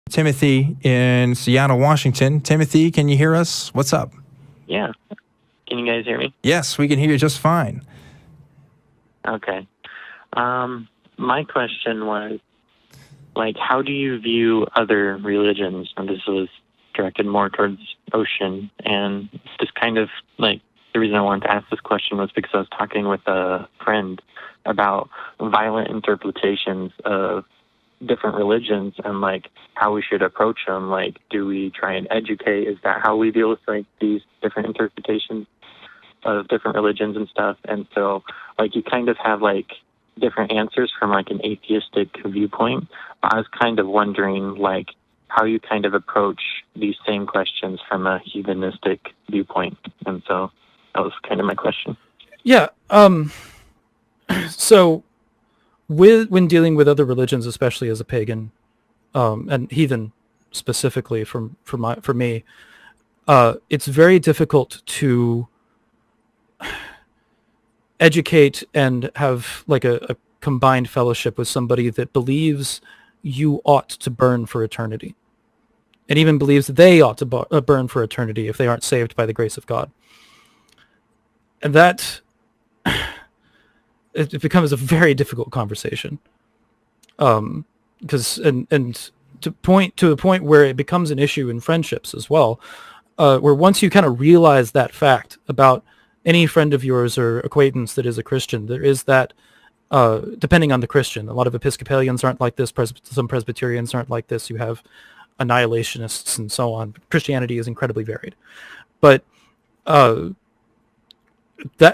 Timothy in Seattle, Washington. Timothy, can you hear us? What's up? Yeah. Can you guys hear me? Yes, we can hear you just fine. Okay. My question was, how do you view other religions? And this was directed more towards Ocean. And just kind of, the reason I wanted to ask this question was because I was talking with a friend about violent interpretations of different religions and, how we should approach them. Do we try and educate? Is that how we deal with, these different interpretations of different religions and stuff? And so, you kind of have, different answers from, an atheistic viewpoint. I was kind of wondering, how you kind of approach these same questions from a heathenistic viewpoint. And so that was kind of my question. Yeah. So when dealing with other religions, especially as a pagan, and heathen specifically for me, it's very difficult to educate and have a combined fellowship with somebody that believes you ought to burn for eternity, and even believes that they ought to burn for eternity if they aren't saved by the grace of God. And that it becomes a very difficult conversation, because and to a point where it becomes an issue in friendships as well, where once you kind of realize that fact about any friend of yours or acquaintance that is a Christian, there is that, depending on the Christian, a lot of Episcopalians aren't like this, some Presbyterians aren't like this, you have annihilationists and so on. Christianity is incredibly varied. But that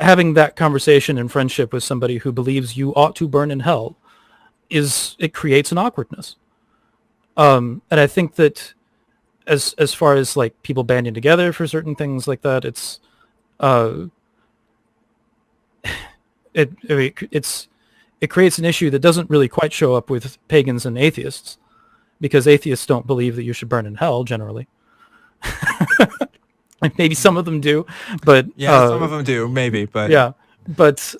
having that conversation in friendship with somebody who believes you ought to burn in hell, it creates an awkwardness. And I think that as far as people banding together for certain things like that, it creates an issue that doesn't really quite show up with pagans and atheists, because atheists don't believe that you should burn in hell generally. Maybe some of them do, but some of them do, maybe, but yeah, but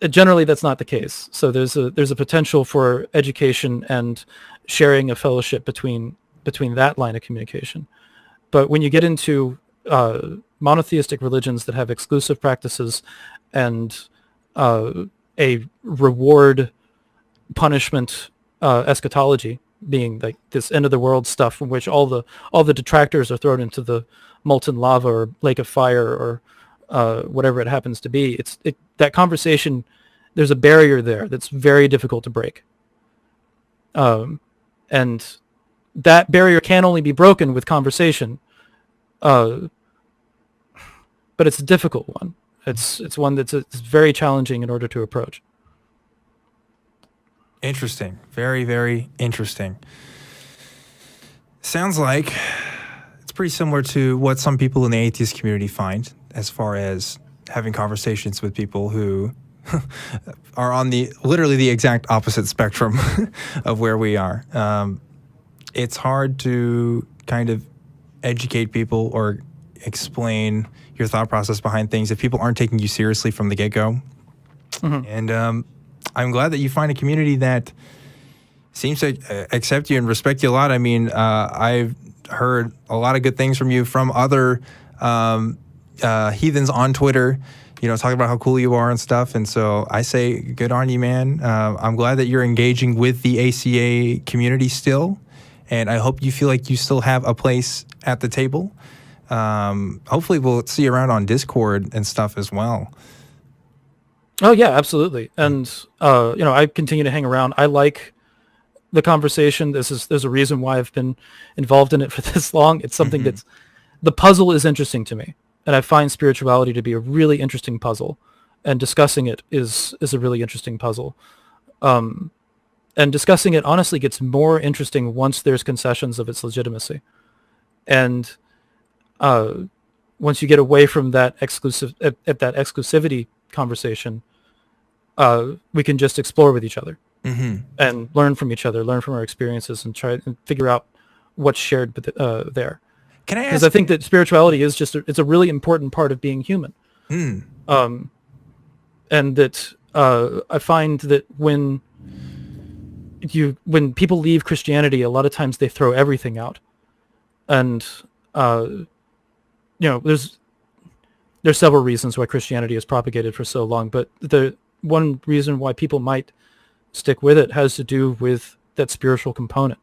generally that's not the case. So there's a potential for education and sharing a fellowship between that line of communication. But when you get into monotheistic religions that have exclusive practices and a reward punishment eschatology, being this end of the world stuff in which all the detractors are thrown into the molten lava or lake of fire or whatever it happens to be, that conversation, there's a barrier there that's very difficult to break, and that barrier can only be broken with conversation, but it's a difficult one. It's one it's very challenging in order to approach. Interesting. Very, very interesting. Sounds like it's pretty similar to what some people in the atheist community find as far as having conversations with people who are on literally the exact opposite spectrum of where we are. It's hard to kind of educate people or explain your thought process behind things if people aren't taking you seriously from the get-go. Mm-hmm. And I'm glad that you find a community that seems to accept you and respect you a lot. I mean, I've heard a lot of good things from you from other heathens on Twitter, talking about how cool you are and stuff. And so I say good on you, man. I'm glad that you're engaging with the ACA community still. And I hope you feel like you still have a place at the table. Hopefully we'll see you around on Discord and stuff as well. Oh yeah, absolutely. And I continue to hang around. I like the conversation. There's a reason why I've been involved in it for this long. It's something mm-hmm. The puzzle is interesting to me, and I find spirituality to be a really interesting puzzle, and discussing it is a really interesting puzzle. And discussing it honestly gets more interesting once there's concessions of its legitimacy. And once you get away from that exclusivity conversation, we can just explore with each other mm-hmm. and learn from each other, learn from our experiences, and try and figure out what's shared there. Can I ask? Because I think that spirituality is it's a really important part of being human. And that I find that when when people leave Christianity, a lot of times they throw everything out, and there's several reasons why Christianity is propagated for so long, but the one reason why people might stick with it has to do with that spiritual component.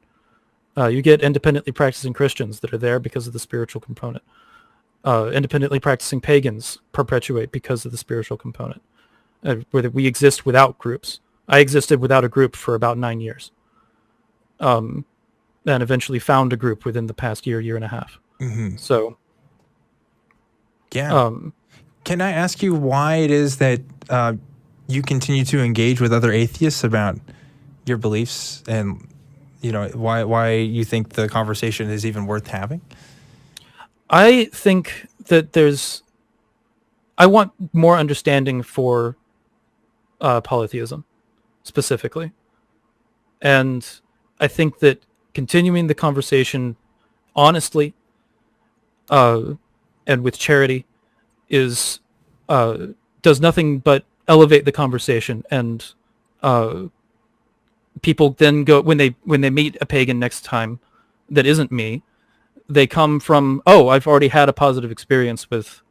You get independently practicing Christians that are there because of the spiritual component. Independently practicing pagans perpetuate because of the spiritual component. Where we exist without groups. I existed without a group for about 9 years. And eventually found a group within the past year and a half. Mm-hmm. So, yeah. Can I ask you why it is that you continue to engage with other atheists about your beliefs, and why you think the conversation is even worth having? I think that I want more understanding for polytheism specifically. And I think that continuing the conversation honestly and with charity does nothing but elevate the conversation, and people then go when they meet a pagan next time that isn't me, they come from, oh, I've already had a positive experience with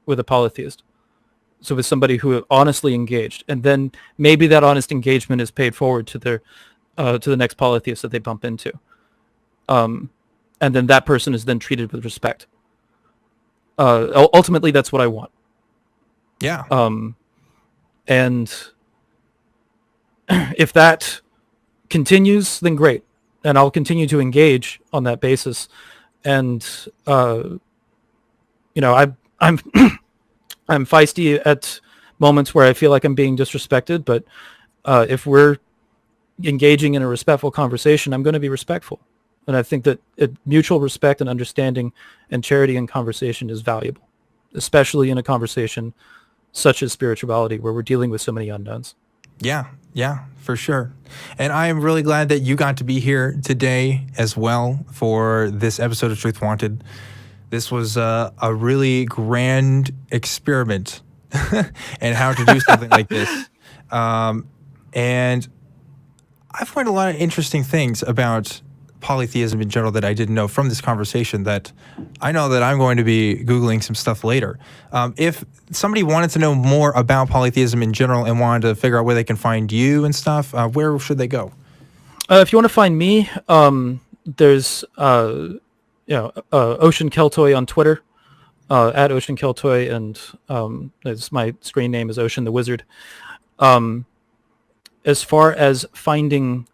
a polytheist. So with somebody who honestly engaged, and then maybe that honest engagement is paid forward to the next polytheist that they bump into, and then that person is then treated with respect. Ultimately, that's what I want. Yeah. And if that continues, then great, and I'll continue to engage on that basis. And I'm I'm feisty at moments where I feel like I'm being disrespected, but if we're engaging in a respectful conversation, I'm going to be respectful. And I think that mutual respect and understanding and charity in conversation is valuable, especially in a conversation such as spirituality, where we're dealing with so many unknowns. Yeah, for sure. And I am really glad that you got to be here today as well for this episode of Truth Wanted. This was a really grand experiment and how to do something like this. And I've learned a lot of interesting things about polytheism in general that I didn't know from this conversation, that I know that I'm going to be Googling some stuff later. If somebody wanted to know more about polytheism in general and wanted to figure out where they can find you and stuff, where should they go? If you want to find me, there's Ocean Keltoy on Twitter, at Ocean Keltoy, and my screen name is Ocean the Wizard. As far as finding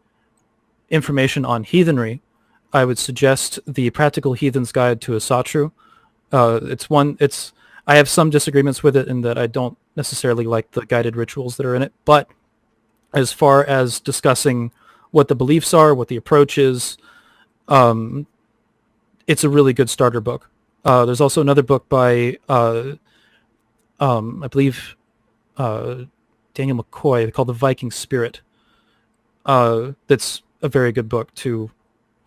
information on heathenry, I would suggest the Practical Heathen's Guide to Asatru. I have some disagreements with it in that I don't necessarily like the guided rituals that are in it, but as far as discussing what the beliefs are, what the approach is, it's a really good starter book. There's also another book by, I believe, Daniel McCoy, called The Viking Spirit. That's a very good book too,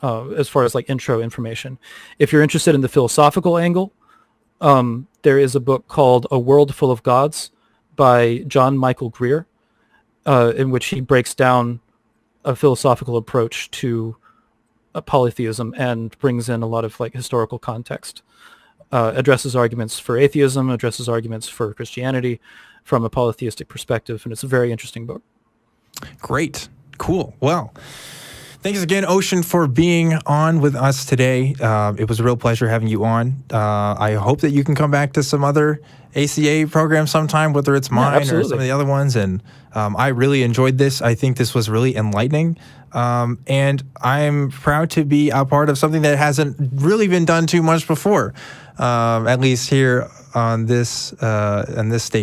as far as like intro information. If you're interested in the philosophical angle, there is a book called A World Full of Gods by John Michael Greer, in which he breaks down a philosophical approach to polytheism and brings in a lot of like historical context, addresses arguments for atheism, addresses arguments for Christianity from a polytheistic perspective, and it's a very interesting book. Great. Cool. Well, thanks again, Ocean, for being on with us today. It was a real pleasure having you on. I hope that you can come back to some other ACA programs sometime, whether it's mine or some of the other ones. And I really enjoyed this. I think this was really enlightening. And I'm proud to be a part of something that hasn't really been done too much before, at least here on this station.